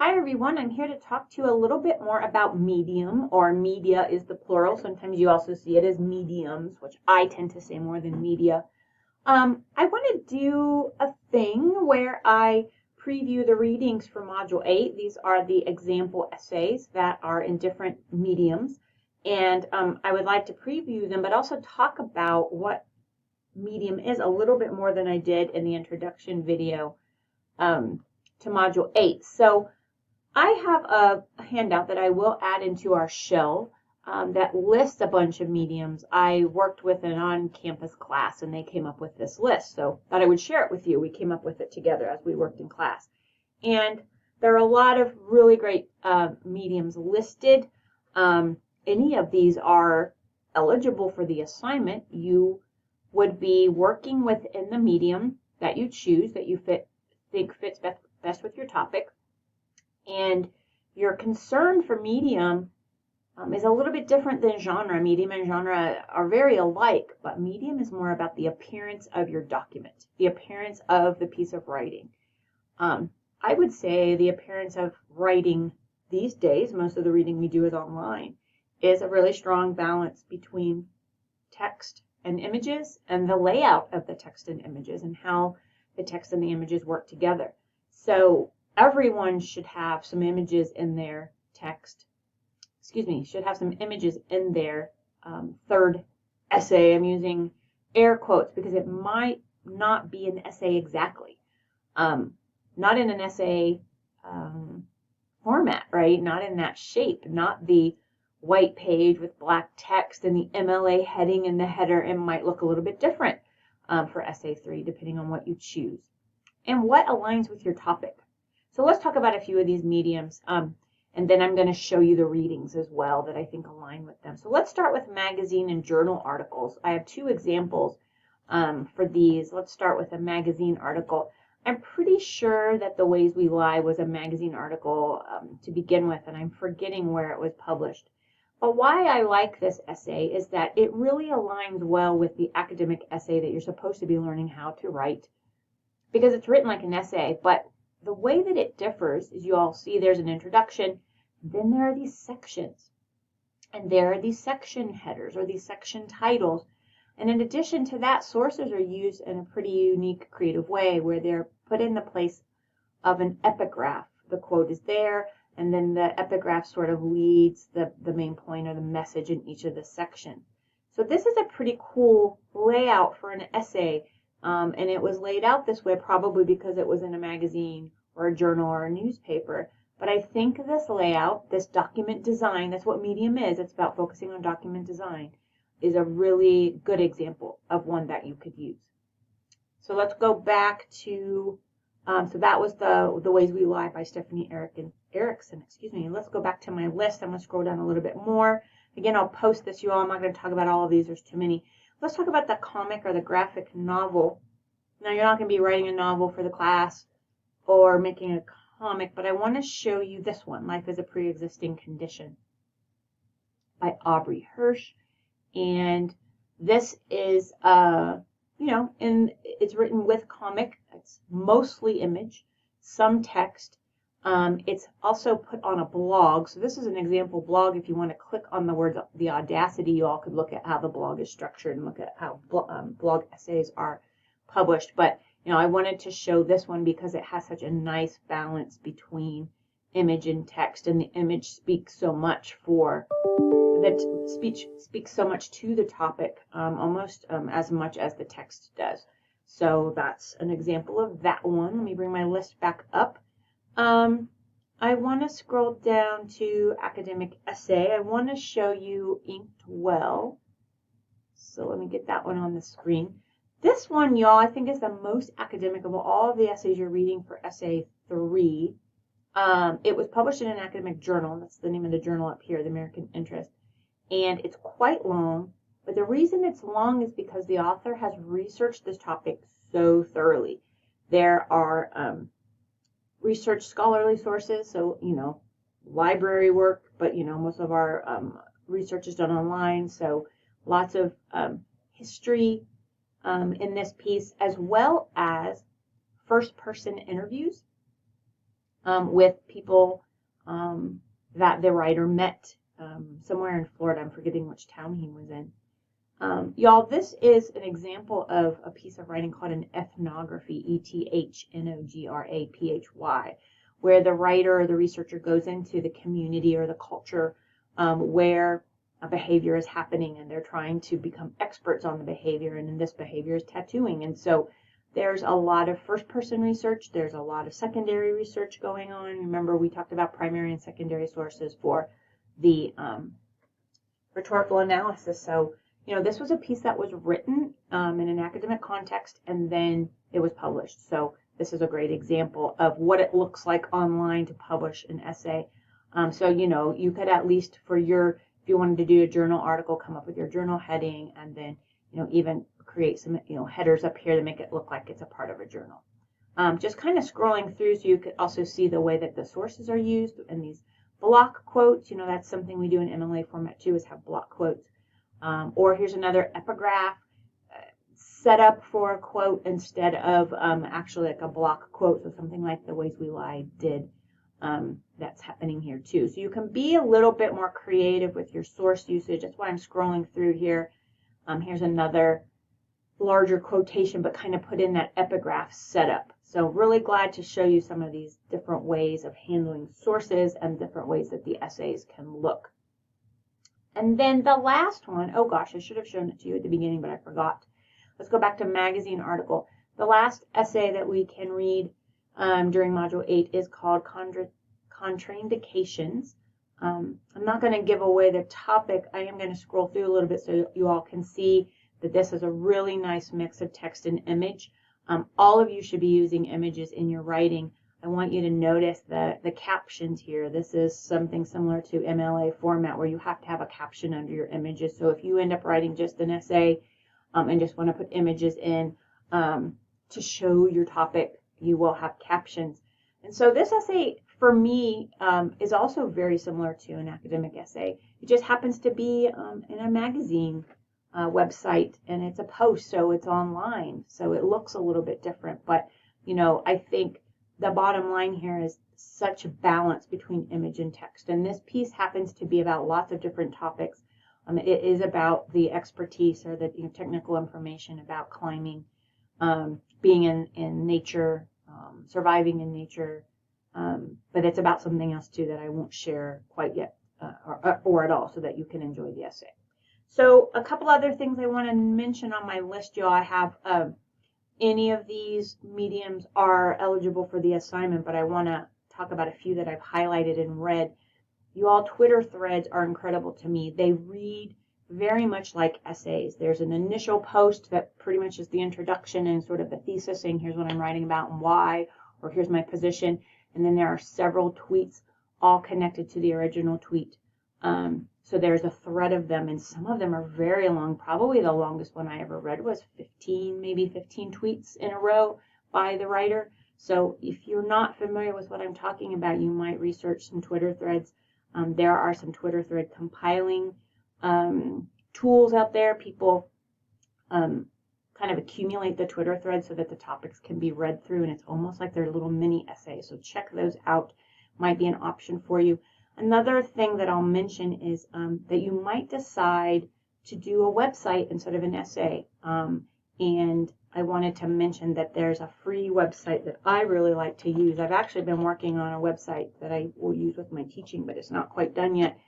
Hi everyone, I'm here to talk to you a little bit more about medium, or media is the plural. Sometimes you also see it as mediums, which I tend to say more than media. I want to do a thing where I preview the readings for Module 8. These are the example essays that are in different mediums. And I would like to preview them, but also talk about what medium is a little bit more than I did in the introduction video to Module 8. So I have a handout that I will add into our shell that lists a bunch of mediums. I worked with an on-campus class and they came up with this list, so thought I would share it with you. We came up with it together as we worked in class. And there are a lot of really great mediums listed. Any of these are eligible for the assignment. You would be working within the medium that you choose, that you think fits best with your topic. And your concern for medium is a little bit different than genre. Medium and genre are very alike, but medium is more about the appearance of your document, the appearance of the piece of writing. I would say the appearance of writing these days, most of the reading we do is online, is a really strong balance between text and images and the layout of the text and images and how the text and the images work together. So everyone should have some images in their text, should have some images in their third essay. I'm using air quotes because it might not be an essay exactly. Not in an essay format, right? Not in that shape, not the white page with black text and the MLA heading in the header. It might look a little bit different for essay 3 depending on what you choose. And what aligns with your topic. So let's talk about a few of these mediums, and then I'm going to show you the readings as well that I think align with them. So let's start with magazine and journal articles. I have two examples for these. Let's start with a magazine article. I'm pretty sure that The Ways We Lie was a magazine article to begin with, and I'm forgetting where it was published. But why I like this essay is that it really aligns well with the academic essay that you're supposed to be learning how to write, because it's written like an essay, but the way that it differs is you all see there's an introduction, then there are these sections, and there are these section headers or these section titles. And in addition to that, sources are used in a pretty unique, creative way where they're put in the place of an epigraph. The quote is there, and then the epigraph sort of leads the main point or the message in each of the sections. So this is a pretty cool layout for an essay. And it was laid out this way probably because it was in a magazine or a journal or a newspaper. But I think this layout, this document design, that's what medium is. It's about focusing on document design, is a really good example of one that you could use. So let's go back to, so that was the Ways We Lie by Stephanie Erickson. Let's go back to my list. I'm going to scroll down a little bit more. Again, I'll post this, you all. I'm not going to talk about all of these. There's too many. Let's talk about the comic or the graphic novel. Now, you're not going to be writing a novel for the class or making a comic, but I want to show you this one, Life is a Pre-Existing Condition by Aubrey Hirsch. And this is, it's written with comic. It's mostly image, some text. It's also put on a blog. So this is an example blog. If you want to click on the word The Audacity, you all could look at how the blog is structured and look at how blog essays are published. But, I wanted to show this one because it has such a nice balance between image and text. And the image speaks so much speaks so much to the topic, almost as much as the text does. So that's an example of that one. Let me bring my list back up. I want to scroll down to academic essay. I want to show you Inked Well. So let me get that one on the screen. This one, y'all, I think is the most academic of all of the essays you're reading for essay 3. It was published in an academic journal. That's the name of the journal up here, the American Interest. And it's quite long. But the reason it's long is because the author has researched this topic so thoroughly. There are research scholarly sources, so, library work, but, most of our research is done online, so lots of history in this piece, as well as first-person interviews with people that the writer met somewhere in Florida. I'm forgetting which town he was in. Y'all, this is an example of a piece of writing called an ethnography, ethnography, where the writer or the researcher goes into the community or the culture where a behavior is happening, and they're trying to become experts on the behavior, and in this behavior is tattooing. And so there's a lot of first-person research. There's a lot of secondary research going on. Remember, we talked about primary and secondary sources for the rhetorical analysis. So, this was a piece that was written in an academic context, and then it was published. So this is a great example of what it looks like online to publish an essay. So, you could at least if you wanted to do a journal article, come up with your journal heading, and then, even create some, headers up here to make it look like it's a part of a journal. Just kind of scrolling through, so you could also see the way that the sources are used and these block quotes. That's something we do in MLA format too, is have block quotes. Or here's another epigraph set up for a quote instead of actually like a block quote, so something like The Ways We Lie did. That's happening here too. So you can be a little bit more creative with your source usage. That's why I'm scrolling through here. Here's another larger quotation, but kind of put in that epigraph setup. So really glad to show you some of these different ways of handling sources and different ways that the essays can look. And then the last one, oh gosh, I should have shown it to you at the beginning, but I forgot. Let's go back to magazine article. The last essay that we can read during Module 8 is called Contraindications. I'm not going to give away the topic. I am going to scroll through a little bit so you all can see that this is a really nice mix of text and image. All of you should be using images in your writing. I want you to notice the captions here. This is something similar to MLA format where you have to have a caption under your images. So if you end up writing just an essay and just want to put images in to show your topic, you will have captions. And so this essay, for me, is also very similar to an academic essay. It just happens to be in a magazine website, and it's a post, so it's online. So it looks a little bit different. But, I think the bottom line here is such a balance between image and text. And this piece happens to be about lots of different topics. It is about the expertise or the technical information about climbing, being in nature, surviving in nature. But it's about something else too that I won't share quite yet or at all, so that you can enjoy the essay. So a couple other things I want to mention on my list, y'all. I have any of these mediums are eligible for the assignment, but I want to talk about a few that I've highlighted in red. You all, Twitter threads are incredible to me. They read very much like essays. There's an initial post that pretty much is the introduction and sort of the thesis, saying here's what I'm writing about and why, or here's my position. And then there are several tweets all connected to the original tweet. So there's a thread of them, and some of them are very long. Probably the longest one I ever read was 15 tweets in a row by the writer. So if you're not familiar with what I'm talking about, you might research some Twitter threads. There are some Twitter thread compiling tools out there. People kind of accumulate the Twitter threads so that the topics can be read through, and it's almost like they're little mini essays. So check those out. Might be an option for you. Another thing that I'll mention is that you might decide to do a website instead of an essay. And I wanted to mention that there's a free website that I really like to use. I've actually been working on a website that I will use with my teaching, but it's not quite done yet.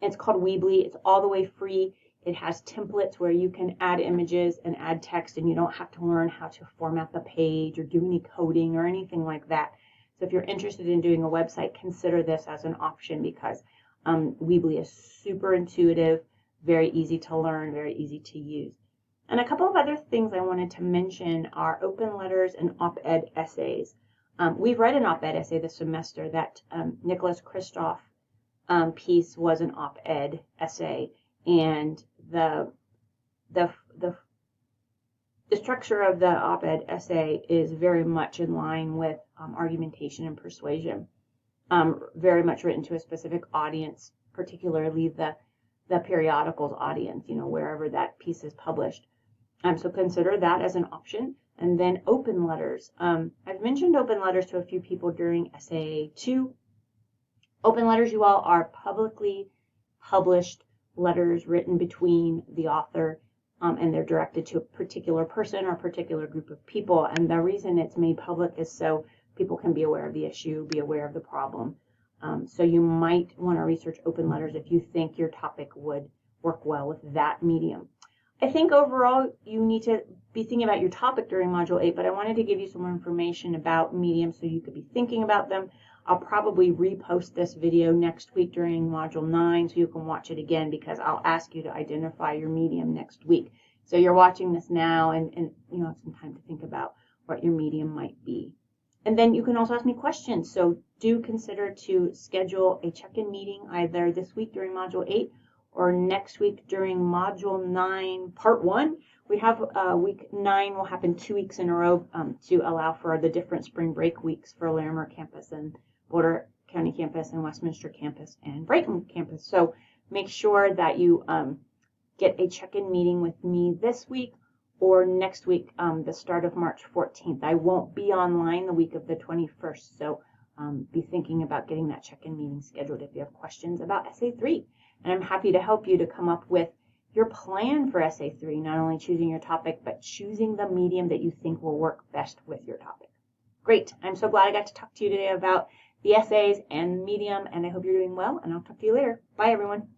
It's called Weebly. It's all the way free. It has templates where you can add images and add text, and you don't have to learn how to format the page or do any coding or anything like that. So if you're interested in doing a website, consider this as an option, because Weebly is super intuitive, very easy to learn, very easy to use. And a couple of other things I wanted to mention are open letters and op-ed essays. We've read an op-ed essay this semester. That Nicholas Kristof piece was an op-ed essay, and the structure of the op-ed essay is very much in line with argumentation and persuasion, very much written to a specific audience, particularly the periodical's audience, wherever that piece is published. So consider that as an option. And then open letters. I've mentioned open letters to a few people during Essay 2. Open letters, you all, are publicly published letters written between the author and they're directed to a particular person or a particular group of people. And the reason it's made public is so people can be aware of the issue, be aware of the problem. So you might want to research open letters if you think your topic would work well with that medium. I think overall you need to be thinking about your topic during Module 8, but I wanted to give you some more information about mediums so you could be thinking about them. I'll probably repost this video next week during Module 9 so you can watch it again because I'll ask you to identify your medium next week. So you're watching this now and you have some time to think about what your medium might be. And then you can also ask me questions. So do consider to schedule a check-in meeting either this week during Module 8 or next week during Module 9, Part 1. We have week 9 will happen 2 weeks in a row to allow for the different spring break weeks for Larimer campus and Boulder County campus and Westminster campus and Brighton campus. So make sure that you get a check-in meeting with me this week or next week, the start of March 14th. I won't be online the week of the 21st, so be thinking about getting that check-in meeting scheduled if you have questions about Essay 3. And I'm happy to help you to come up with your plan for Essay 3, not only choosing your topic, but choosing the medium that you think will work best with your topic. Great. I'm so glad I got to talk to you today about the essays and medium, and I hope you're doing well, and I'll talk to you later. Bye, everyone.